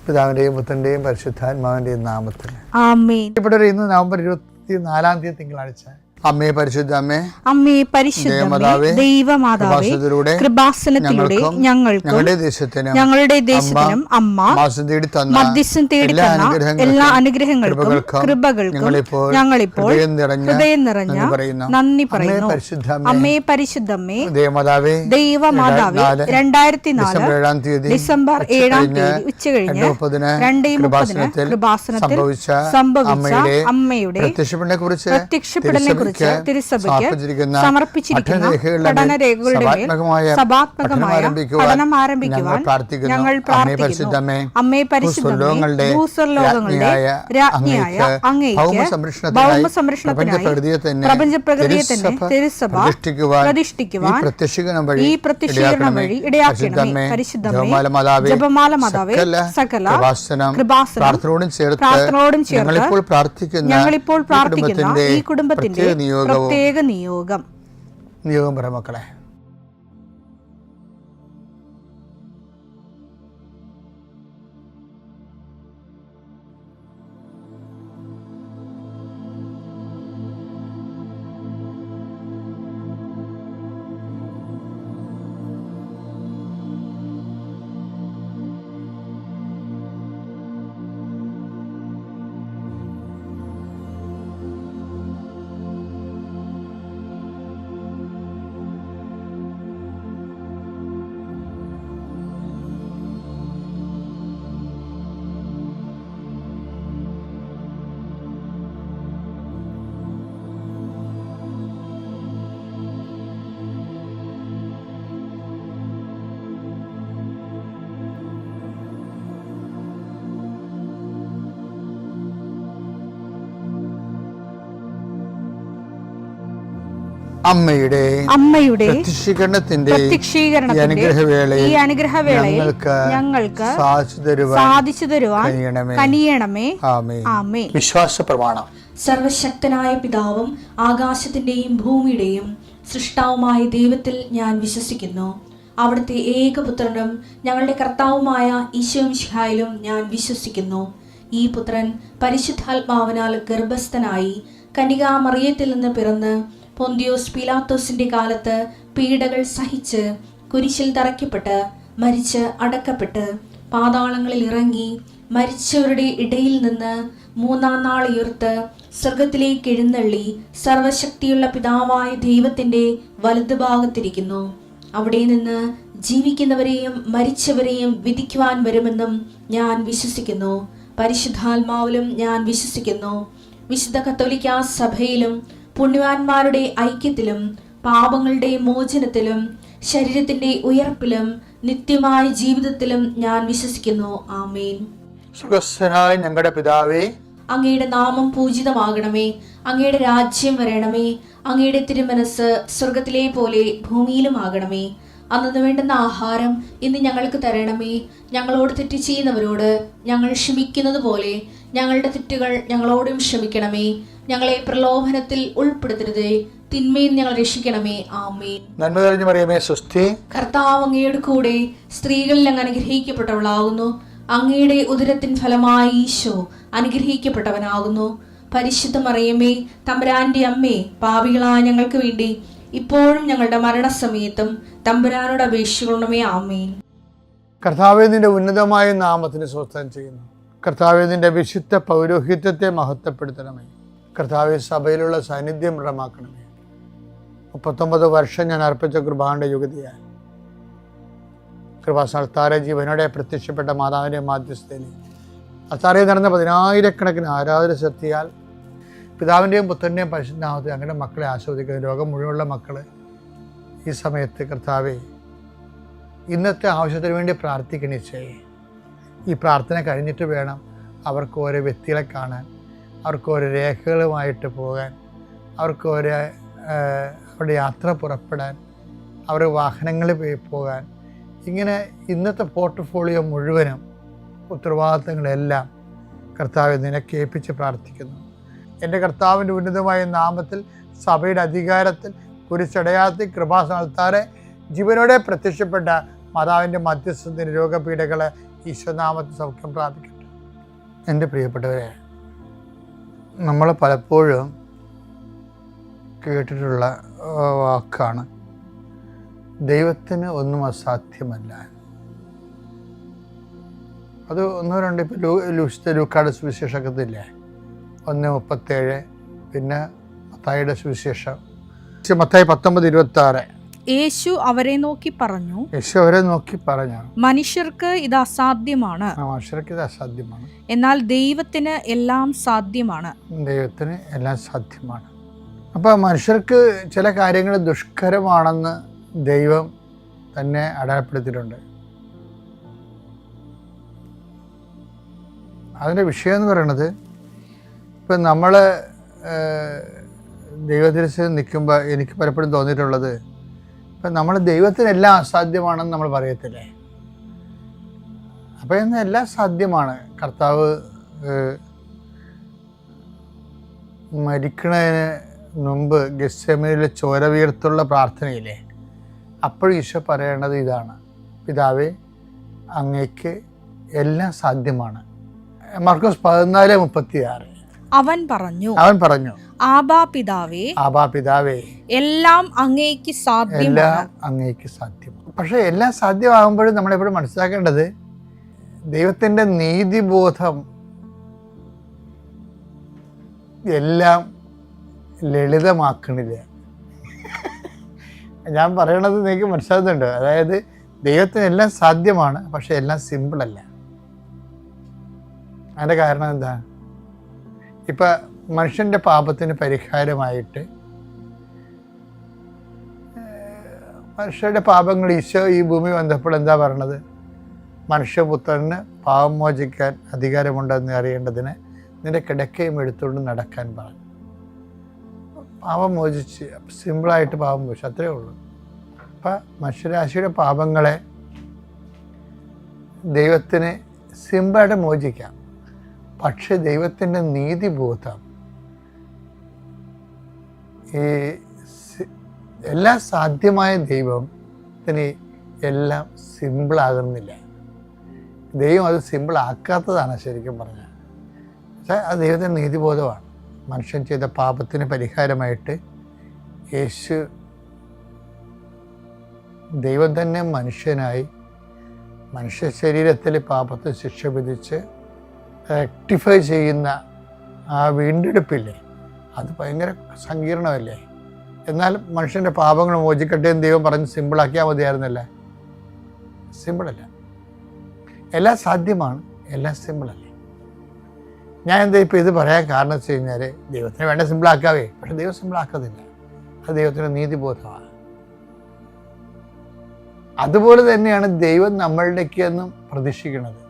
പിതാവിൻ്റെയും പുത്രൻ്റെയും പരിശുദ്ധാത്മാവിൻ്റെയും നാമത്തിൽ ആമേൻ. ഇവിടെ ഇന്ന് നവംബർ 24 തിങ്കളാഴ്ച. അമ്മേ പരിശുദ്ധ അമ്മേ, അമ്മേ പരിശുദ്ധമേ, ദൈവമാതാവേ, കൃപാസനത്തിലൂടെ ഞങ്ങൾക്കും ഞങ്ങളുടെ ദേശത്തിനും അമ്മ മധ്യസ്ഥം തേടി തന്ന എല്ലാ അനുഗ്രഹങ്ങൾക്കും കൃപകൾക്കും ഞങ്ങളിപ്പോൾ ഹൃദയം നിറഞ്ഞ നന്ദി പറയുന്നു. അമ്മേ പരിശുദ്ധമേ, ദൈവമാതാവേ, 2004 ഡിസംബർ 7 ഉച്ചകഴിഞ്ഞ് 2:30 കൃപാസനത്തിൽ സംഭവിച്ച അമ്മയുടെ പ്രത്യക്ഷപ്പെടലിനെ കുറിച്ച് തിരുസഭയ്ക്ക് സമർപ്പിച്ചിരിക്കുന്ന പഠനരേഖകളുടെ മേൽ സഭാത്മകമായ പഠനം ആരംഭിക്കുവാൻ ഞങ്ങൾ പ്രാർത്ഥിക്കുന്നു. അമ്മേ പരിശുദ്ധമേ, ഭൂസ്വർലോകങ്ങളുടെ രാജ്ഞിയായ അങ്ങേയ്ക്ക് ഭൗമസംരക്ഷണത്തിനായി പ്രപഞ്ചപ്രകൃതിയെ തന്നെ തിരുസഭ പ്രതിഷ്ഠിക്കുവാൻ ഈ പ്രത്യക്ഷീകരണം വഴി ഇടയാക്കണമേ. പരിശുദ്ധമേ, ജപമാല മാതാവേ, സകല കൃപാസനം പ്രാർത്ഥനയോടും ചേർത്ത് ഞങ്ങളിപ്പോൾ പ്രാർത്ഥിക്കുന്ന ഈ കുടുംബത്തിന്റെ പ്രത്യേക നിയോഗം പറ മക്കളെ. അമ്മയുടെ പ്രത്യക്ഷീകരണത്തിന്റെ ഈ അനുഗ്രഹവേളയിൽ ഞങ്ങൾക്ക് സാധിച്ചു തരുവാൻ കനിയണമേ. ആമേൻ. വിശ്വാസ പ്രമാണം. സർവശക്തനായ പിതാവും ആകാശത്തിന്റെയും ഭൂമിയുടെയും സൃഷ്ടാവുമായ ദൈവത്തിൽ ഞാൻ വിശ്വസിക്കുന്നു. അവിടുത്തെ ഏകപുത്രനും ഞങ്ങളുടെ കർത്താവുമായ ഈശോമിശിഹായിലും ഞാൻ വിശ്വസിക്കുന്നു. ഈ പുത്രൻ പരിശുദ്ധാത്മാവിനാൽ ഗർഭസ്ഥനായി കന്യകാമറിയത്തിൽ നിന്ന് പിറന്ന് പൊന്തിയോസ് പീലാത്തോസിന്റെ കാലത്ത് പീഡകൾ സഹിച്ച് കുരിശിൽ തറയ്ക്കപ്പെട്ട് മരിച്ച് അടക്കപ്പെട്ട് പാതാളങ്ങളിൽ ഇറങ്ങി മരിച്ചവരുടെ ഇടയിൽ നിന്ന് 3-ാം നാൾ ഉയർത്ത് സ്വർഗത്തിലേക്ക് എഴുന്നള്ളി സർവശക്തിയുള്ള പിതാവായ ദൈവത്തിന്റെ വലതുഭാഗത്തിരിക്കുന്നു. അവിടെ നിന്ന് ജീവിക്കുന്നവരെയും മരിച്ചവരെയും വിധിക്കുവാൻ വരുമെന്നും ഞാൻ വിശ്വസിക്കുന്നു. പരിശുദ്ധാത്മാവിലും ഞാൻ വിശ്വസിക്കുന്നു. വിശുദ്ധ കത്തോലിക്കാ സഭയിലും പുണ്യവാന്മാരുടെ ഐക്യത്തിലും പാപങ്ങളുടെ മോചനത്തിലും ശരീരത്തിന്റെ ഉയർപ്പിലും നിത്യമായ ജീവിതത്തിലും ഞാൻ വിശ്വസിക്കുന്നു. ആമേൻ. സുഖസ്ഥനായ ഞങ്ങളുടെ പിതാവേ, അങ്ങയുടെ നാമം പൂജിതമാകണമേ. അങ്ങയുടെ രാജ്യം വരണമേ. അങ്ങയുടെ തിരുമനസ് സ്വർഗത്തിലെ പോലെ ഭൂമിയിലും ആകണമേ. അന്നു വേണ്ടുന്ന ആഹാരം ഇന്ന് ഞങ്ങൾക്ക് തരണമേ. ഞങ്ങളോട് തെറ്റ് ചെയ്യുന്നവരോട് ഞങ്ങൾ ക്ഷമിക്കുന്നത് പോലെ ഞങ്ങളുടെ തെറ്റുകൾ ഞങ്ങളോടും ക്ഷമിക്കണമേ. ഞങ്ങളെ പ്രലോഭനത്തിൽ ഉൾപ്പെടുത്തരുതേ, തിന്മയിൽ ഞങ്ങൾ രക്ഷിക്കണമേ. ആമേൻ. നന്മ നിറഞ്ഞ മറിയമേ, സ്വസ്തി. കർത്താവ് അങ്ങയുടെ കൂടെ സ്ത്രീകളിൽ അങ്ങ് അനുഗ്രഹിക്കപ്പെട്ടവളാകുന്നു. അങ്ങയുടെ ഉദരത്തിൻ ഫലമായി ഈശോ അനുഗ്രഹിക്കപ്പെട്ടവനാകുന്നു. പരിശുദ്ധ മറിയമേ, തമ്പുരാന്റെ അമ്മേ, പാപികളായ ഞങ്ങൾക്ക് വേണ്ടി ഇപ്പോഴും ഞങ്ങളുടെ മരണസമയത്തും തമ്പുരാനോട് അപേക്ഷിക്കണമേ. ആമേൻ. കർത്താവേ, നിന്റെ ഉന്നതമായ നാമത്തിന് സ്വസ്ഥം ചെയ്യുന്നു. കർത്താവേ, നിന്റെ വിശുദ്ധ പൗരോഹിത്യത്തെ മഹത്വപ്പെടുത്തണമേ. കർത്താവേ, സഭയിലുള്ള സാന്നിധ്യം ദൃഢമാക്കണമേ. 39 വർഷം ഞാൻ അർപ്പിച്ച കൃപാന്റെ യുഗതിയാൽ കൃപാസ്ഥാനത്താരെ ജീവനോടെ പ്രത്യക്ഷപ്പെട്ട മാതാവിൻ്റെ മാധ്യസ്ഥയിൽ അത്താറയിൽ നടന്ന 10,000 ആരാധന ശക്തിയാൽ പിതാവിൻ്റെയും പുത്രൻ്റെയും പരിശുദ്ധനാമത്തെ അങ്ങനെ മക്കളെ ആസ്വദിക്കുന്ന ലോകം മുഴുവനുള്ള മക്കൾ ഈ സമയത്ത് കർത്താവേ, ഇന്നത്തെ ആവശ്യത്തിന് വേണ്ടി പ്രാർത്ഥിക്കണിച്ചേ. ഈ പ്രാർത്ഥന കഴിഞ്ഞിട്ട് വേണം അവർക്ക് ഓരോ വ്യക്തികളെ കാണാൻ, അവർക്ക് ഓരോ രേഖകളുമായിട്ട് പോകാൻ, അവർക്ക് ഓരോ അവരുടെ യാത്ര പുറപ്പെടാൻ, അവരുടെ വാഹനങ്ങളിൽ പോകാൻ. ഇങ്ങനെ ഇന്നത്തെ പോർട്ട്ഫോളിയോ മുഴുവനും ഉത്തരവാദിത്തങ്ങളെല്ലാം കർത്താവെ നിനക്ക് ഏൽപ്പിച്ച് പ്രാർത്ഥിക്കുന്നു. എൻ്റെ കർത്താവിൻ്റെ ഉന്നതമായ നാമത്തിൽ സഭയുടെ അധികാരത്തിൽ കുരിശടയാളത്തിൽ കൃപാസ്ഥാനത്താരെ ജീവനോടെ പ്രത്യക്ഷപ്പെട്ട മാതാവിൻ്റെ മധ്യസ്ഥത്തിന് രോഗപീഠകളെ ഈശോനാമത്തിൽ സൗഖ്യം പ്രാപിക്കട്ടെ. എൻ്റെ പ്രിയപ്പെട്ടവരെ, നമ്മൾ പലപ്പോഴും കേട്ടിട്ടുള്ള വാക്കാണ് ദൈവത്തിന് ഒന്നും അസാധ്യമല്ല. അത് ഒന്നോ രണ്ടോ ഇപ്പോൾ ലൂക്കായുടെ സുവിശേഷത്തില്ലേ 1:37, പിന്നെ മത്തായിയുടെ സുവിശേഷം മത്തായി 19:26. യേശു അവരെ നോക്കി പറഞ്ഞു, മനുഷ്യർക്ക് ഇത് അസാധ്യമാണ്, എന്നാൽ ദൈവത്തിന് എല്ലാം സാധ്യമാണ്. അപ്പോൾ മനുഷ്യർക്ക് ചില കാര്യങ്ങൾ ദുഷ്കരമാണെന്ന് ദൈവം തന്നെ അടയാളപ്പെടുത്തിയിട്ടുണ്ട്. അതിൻ്റെ വിഷയം എന്ന് പറയുന്നത്, ഇപ്പം നമ്മൾ ദൈവത്തിൽ നിൽക്കുമ്പോൾ എനിക്ക് പലപ്പോഴും തോന്നിയിട്ടുള്ളത്, ഇപ്പം നമ്മൾ ദൈവത്തിനെല്ലാം അസാധ്യമാണെന്ന് നമ്മൾ പറയത്തില്ലേ. അപ്പോൾ ഇന്ന് എല്ലാം സാധ്യമാണ്. കർത്താവ് മരിക്കണതിന് മുമ്പ് ഗെത്സെമനിയിലെ ചോര വീർത്തുള്ള പ്രാർത്ഥനയില്ലേ, അപ്പോഴും ഈശോ പറയേണ്ടത് ഇതാണ്: പിതാവേ, അങ്ങേക്ക് എല്ലാം സാധ്യമാണ്. മർക്കോസ് 14:36. അവൻ പറഞ്ഞു, ആബാ പിതാവേ, എല്ലാം അങ്ങേക്ക് സാധ്യം. പക്ഷെ എല്ലാം സാധ്യമാകുമ്പോഴും നമ്മളെപ്പോഴും മനസ്സിലാക്കേണ്ടത്, ദൈവത്തിൻ്റെ നീതിബോധം എല്ലാം ലളിതമാക്കണില്ല. ഞാൻ പറയണത് നിങ്ങൾക്ക് മനസ്സിലാകുന്നുണ്ട്. അതായത് ദൈവത്തിന് എല്ലാം സാധ്യമാണ്, പക്ഷെ എല്ലാം സിമ്പിളല്ല. അതിൻ്റെ കാരണം എന്താ? ഇപ്പം മനുഷ്യൻ്റെ പാപത്തിന് പരിഹാരമായിട്ട് മനുഷ്യരുടെ പാപങ്ങൾ ഈശോ ഈ ഭൂമി വന്നപ്പോൾ എന്താ പറയണത്? മനുഷ്യപുത്രന് പാപം മോചിക്കാൻ അധികാരമുണ്ടെന്ന് അറിയേണ്ടതിന് നിന്റെ കിടക്കയും എടുത്തുകൊണ്ട് നടക്കാൻ പറഞ്ഞു. പാപം മോചിച്ച് സിമ്പിളായിട്ട് പാപം മോചിച്ചു, അത്രയേ ഉള്ളൂ. അപ്പം മനുഷ്യരാശിയുടെ പാപങ്ങളെ ദൈവത്തിന് സിമ്പിളായിട്ട് മോചിക്കാം. പക്ഷെ ദൈവത്തിൻ്റെ നീതിബോധം ഈ എല്ലാം സാധ്യമായ ദൈവത്തിന് എല്ലാം സിമ്പിളാകുന്നില്ല. ദൈവം അത് സിമ്പിളാക്കാത്തതാണ് ശരിക്കും പറഞ്ഞാൽ. പക്ഷേ അത് ദൈവത്തിൻ്റെ നീതിബോധമാണ്. മനുഷ്യൻ ചെയ്ത പാപത്തിന് പരിഹാരമായിട്ട് യേശു ദൈവം തന്നെ മനുഷ്യനായി മനുഷ്യ ശരീരത്തിൽ പാപത്തെ ശിക്ഷ വിധിച്ച് റെക്ടിഫൈ ചെയ്യുന്ന ആ വീണ്ടെടുപ്പില്ലേ, അത് ഭയങ്കര സങ്കീർണമല്ലേ. എന്നാൽ മനുഷ്യൻ്റെ പാപങ്ങൾ മോചിക്കട്ടെ എന്ന് ദൈവം പറഞ്ഞ് സിമ്പിളാക്കിയാൽ മതിയായിരുന്നല്ലേ? സിമ്പിളല്ല. എല്ലാം സാധ്യമാണ്, എല്ലാം സിമ്പിളല്ലേ. ഞാൻ എന്താ ഇപ്പോൾ ഇത് പറയാൻ കാരണം വെച്ച് കഴിഞ്ഞാൽ, ദൈവത്തിന് വേണ്ട സിമ്പിളാക്കാവേ, പക്ഷെ ദൈവം സിമ്പിളാക്കത്തില്ല. അത് ദൈവത്തിൻ്റെ നീതിബോധമാണ്. അതുപോലെ തന്നെയാണ് ദൈവം നമ്മളുടെയൊക്കെ എന്നും പ്രതീക്ഷിക്കുന്നത്.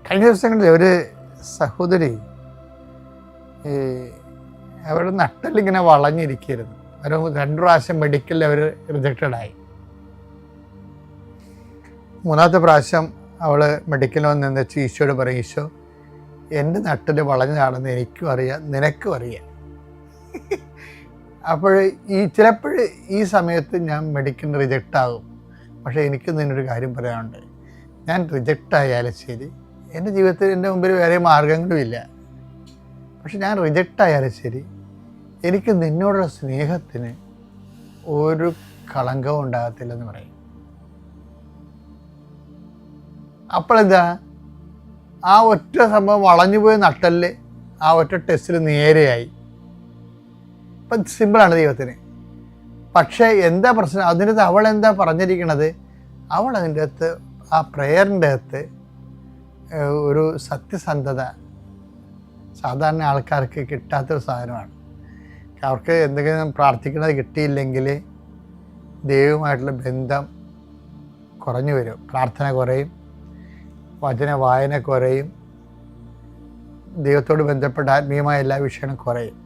കഴിഞ്ഞ ദിവസങ്ങളിൽ ഒരു സഹോദരി അവരുടെ നട്ടലിങ്ങനെ വളഞ്ഞിരിക്കരുത്. ഒരു 2 പ്രാവശ്യം മെഡിക്കലിൽ അവർ റിജക്റ്റഡായി. 3ാമത്തെ പ്രാവശ്യം അവൾ മെഡിക്കലിൽ വന്ന് എന്താ വെച്ചാൽ ഈശോയോട് പറയും, ഈശോ, എൻ്റെ നട്ടൽ വളഞ്ഞതാണെന്ന് എനിക്കും അറിയാം, നിനക്കും അറിയാം. അപ്പോൾ ചിലപ്പോൾ ഈ സമയത്ത് ഞാൻ മെഡിക്കൽ റിജക്റ്റ് ആകും. പക്ഷേ എനിക്ക് നിന്നൊരു കാര്യം പറയാനുണ്ട്. ഞാൻ റിജക്റ്റ് ആയാലും ശരി, എൻ്റെ ജീവിതത്തിൽ എൻ്റെ മുമ്പിൽ വേറെ മാർഗങ്ങളുമില്ല. പക്ഷെ ഞാൻ റിജക്റ്റ് ആയാലും ശരി, എനിക്ക് നിന്നോടുള്ള സ്നേഹത്തിന് ഒരു കളങ്കവും ഉണ്ടാകത്തില്ലെന്ന് പറയും. അപ്പോഴെന്താ, ആ ഒറ്റ സംഭവം വളഞ്ഞുപോയ നട്ടല് ആ ഒറ്റ ടെസ്റ്റിൽ നേരെയായി. ഇപ്പം സിമ്പിളാണ് ദൈവത്തിന്. പക്ഷേ എന്താ പ്രശ്നം? അതിനകത്ത് അവൾ എന്താ പറഞ്ഞിരിക്കണത്? അവൾ അതിൻ്റെ അകത്ത് ആ പ്രെയറിൻ്റെ അകത്ത് ഒരു സത്യസന്ധത സാധാരണ ആൾക്കാർക്ക് കിട്ടാത്തൊരു സാധനമാണ്. അവർക്ക് എന്തെങ്കിലും പ്രാർത്ഥിക്കുന്നത് കിട്ടിയില്ലെങ്കിൽ ദൈവവുമായിട്ടുള്ള ബന്ധം കുറഞ്ഞു വരും. പ്രാർത്ഥന കുറയും, വചന വായന കുറയും, ദൈവത്തോട് ബന്ധപ്പെട്ട ആത്മീയമായ എല്ലാ വിഷയങ്ങളും കുറയും.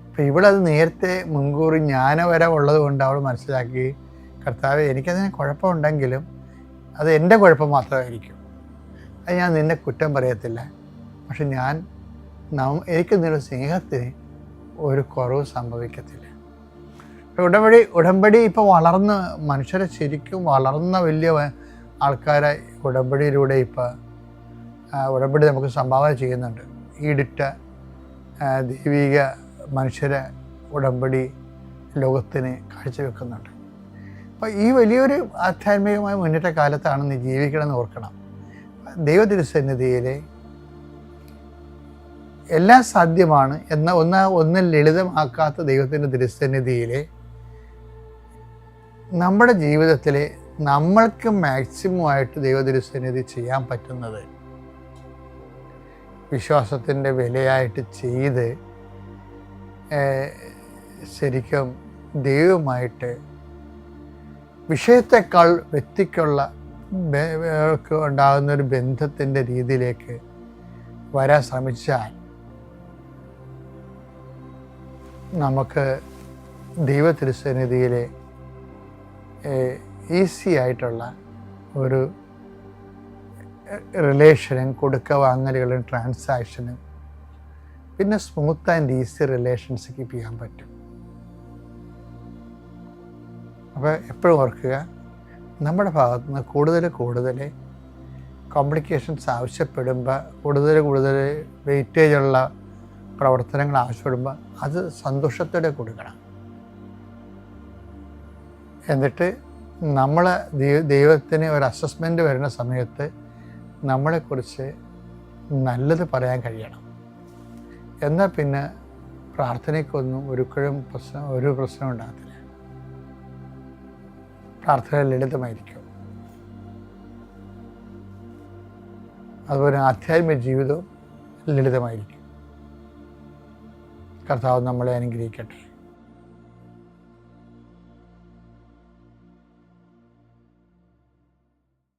അപ്പോൾ ഇവളത് നേരത്തെ മുൻകൂർ ജ്ഞാനവര ഉള്ളത് കൊണ്ട് അവൾ മനസ്സിലാക്കി, കർത്താവേ, എനിക്കതിന് കുഴപ്പമുണ്ടെങ്കിലും അത് എൻ്റെ കുഴപ്പം മാത്രമായിരിക്കും, അത് ഞാൻ നിന്നെ കുറ്റം പറയത്തില്ല. പക്ഷെ എനിക്ക് നിങ്ങളുടെ സ്നേഹത്തിന് ഒരു കുറവ് സംഭവിക്കത്തില്ല. ഉടമ്പടി ഇപ്പോൾ വളർന്ന് മനുഷ്യരെ ശരിക്കും വളർന്ന വലിയ ആൾക്കാരെ ഉടമ്പടിയിലൂടെ ഇപ്പോൾ ഉടമ്പടി നമുക്ക് സംഭാവന ചെയ്യുന്നുണ്ട്. ഈടിറ്റ ദൈവിക മനുഷ്യരെ ഉടമ്പടി ലോകത്തിന് കാഴ്ചവെക്കുന്നുണ്ട്. അപ്പോൾ ഈ വലിയൊരു ആധ്യാത്മികമായ മുന്നേറ്റ കാലത്താണ് നീ ജീവിക്കണമെന്ന് ഓർക്കണം. ദൈവതിരുസന്നിധിയിൽ എല്ലാം സാധ്യമാണ് എന്ന ഒന്നും ലളിതമാക്കാത്ത ദൈവത്തിൻ്റെ തിരുസന്നിധിയിൽ നമ്മുടെ ജീവിതത്തിൽ നമ്മൾക്ക് മാക്സിമം ആയിട്ട് ദൈവതിരുസന്നിധി ചെയ്യാൻ പറ്റുന്നത് വിശ്വാസത്തിൻ്റെ വിലയായിട്ട് ചെയ്ത് ശരിക്കും ദൈവമായിട്ട് വിഷയത്തെക്കാൾ വ്യക്തിക്കുള്ള ഉണ്ടാകുന്നൊരു ബന്ധത്തിൻ്റെ രീതിയിലേക്ക് വരാൻ ശ്രമിച്ചാൽ നമുക്ക് ദൈവ തിരുസന്നിധിയിലെ ഈസി ആയിട്ടുള്ള ഒരു റിലേഷനും കൊടുക്ക വാങ്ങലുകളും ട്രാൻസാക്ഷനും പിന്നെ smooth and easy relations keep ചെയ്യാൻ പറ്റും. അപ്പോൾ എപ്പോഴും ഓർക്കുക, നമ്മുടെ ഭാഗത്തു നിന്ന് കൂടുതൽ കോംപ്ലിക്കേഷൻസ് ആവശ്യപ്പെടുമ്പോൾ കൂടുതൽ വെയിറ്റേജുള്ള പ്രവർത്തനങ്ങൾ ആവശ്യപ്പെടുമ്പോൾ അത് സന്തോഷത്തോടെ കൊടുക്കണം. എന്നിട്ട് നമ്മൾ ദൈവത്തിന് ഒരു അസസ്മെൻ്റ് വരുന്ന സമയത്ത് നമ്മളെക്കുറിച്ച് നല്ലത് പറയാൻ കഴിയണം. എന്നാൽ പിന്നെ പ്രാർത്ഥനയ്ക്കൊന്നും ഒരു പ്രശ്നം ഉണ്ടാകത്തില്ല. പ്രാർത്ഥന ലളിതമായിരിക്കും. അതുപോലെ ആധ്യാത്മിക ജീവിതവും ലളിതമായിരിക്കും. കർത്താവ് നമ്മളെ അനുഗ്രഹിക്കട്ടെ.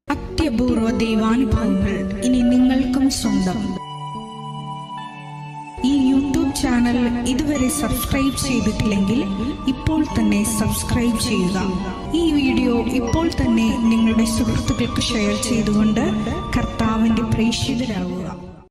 അത്യപൂർവ ദൈവാനുഭവങ്ങൾ ഇനി നിങ്ങൾക്കും സ്വന്തം. ഈ യൂട്യൂബ് ചാനൽ ഇതുവരെ സബ്സ്ക്രൈബ് ചെയ്തിട്ടില്ലെങ്കിൽ ഇപ്പോൾ തന്നെ സബ്സ്ക്രൈബ് ചെയ്യുക. ഈ വീഡിയോ ഇപ്പോൾ തന്നെ നിങ്ങളുടെ സുഹൃത്തുക്കൾക്ക് ഷെയർ ചെയ്തുകൊണ്ട് കർത്താവിൻ്റെ പ്രേക്ഷിതരാകുക.